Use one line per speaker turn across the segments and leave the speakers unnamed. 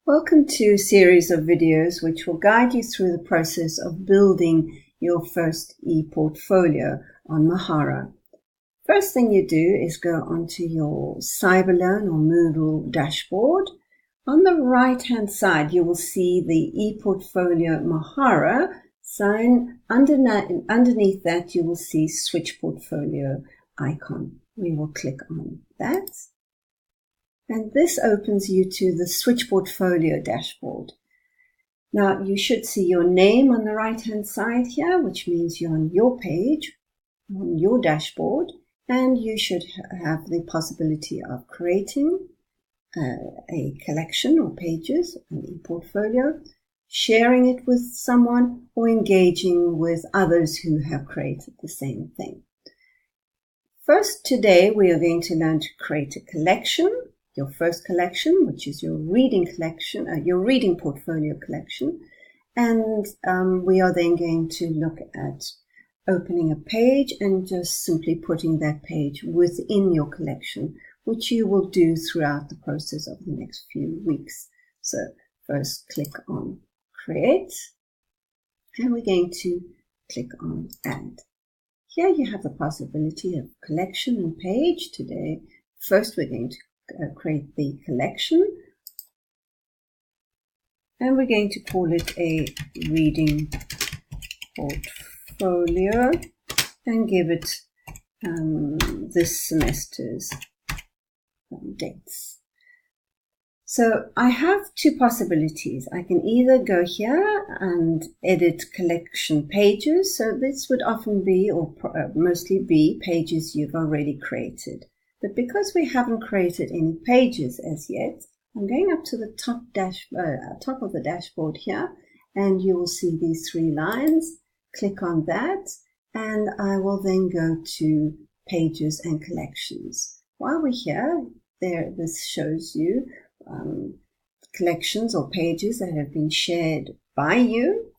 Welcome to a series of videos which will guide you through the process of building your first e-portfolio on Mahara. First thing you do is go onto your Cyberlearn or Moodle dashboard. On the right hand side you will see the e-portfolio Mahara sign. Underneath that you will see Switch Portfolio icon. We will click on that. And this opens you to the Switch Portfolio dashboard. Now you should see your name on the right hand side here, which means you're on your page, on your dashboard, and you should have the possibility of creating a collection or pages, an e-portfolio, sharing it with someone, or engaging with others who have created the same thing. First, today we are going to learn to create a collection. Your first collection, which is your reading collection, your reading portfolio collection. And we are then going to look at opening a page and just simply putting that page within your collection, which you will do throughout the process of the next few weeks. So first click on Create, and we're going to click on Add. Here you have the possibility of collection and page. Today, first we're going to create the collection, and we're going to call it a reading portfolio and give it this semester's dates. So I have two possibilities. I can either go here and edit collection pages. So this would often be, or mostly be, pages you've already created. But because we haven't created any pages as yet, I'm going up to the top of the dashboard here, and you will see these three lines. Click on that, and I will then go to Pages and Collections. While we're here, this shows you collections or pages that have been shared by you,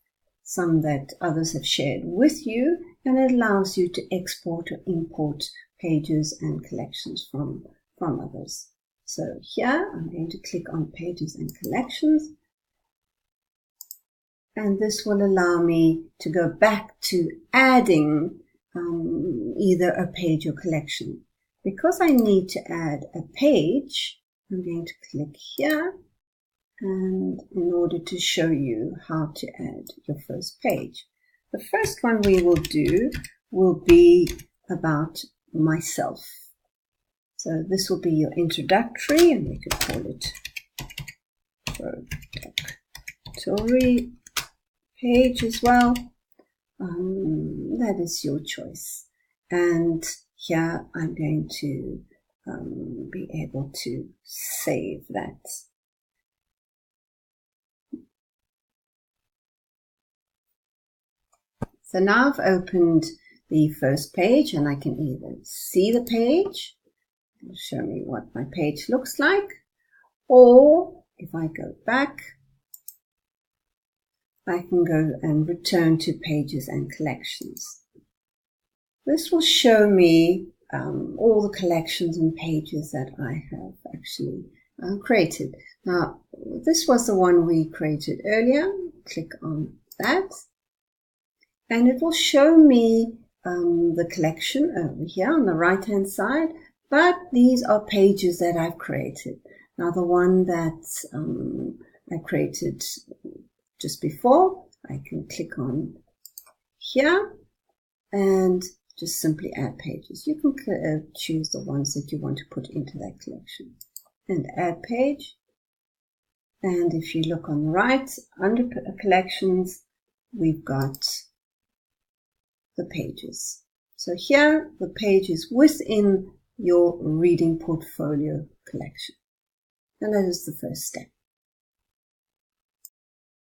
some that others have shared with you, and it allows you to export or import pages and collections from others. So here I'm going to click on Pages and Collections, and this will allow me to go back to adding either a page or collection. Because I need to add a page, I'm going to click here, and in order to show you how to add your first page. The first one we will do will be about myself. So this will be your introductory, and we could call it introductory page as well. That is your choice. And here I'm going to be able to save that. So now I've opened the first page, and I can either see the page, it'll show me what my page looks like, or if I go back, I can go and return to Pages and Collections. This will show me all the collections and pages that I have actually created. Now, this was the one we created earlier. Click on that, and it will show me the collection over here on the right hand side, but these are pages that I've created. Now the one that I created just before, I can click on here and just simply add pages. You can choose the ones that you want to put into that collection and add page. And if you look on the right under collections, we've got the pages. So here the page is within your reading portfolio collection, and that is the first step.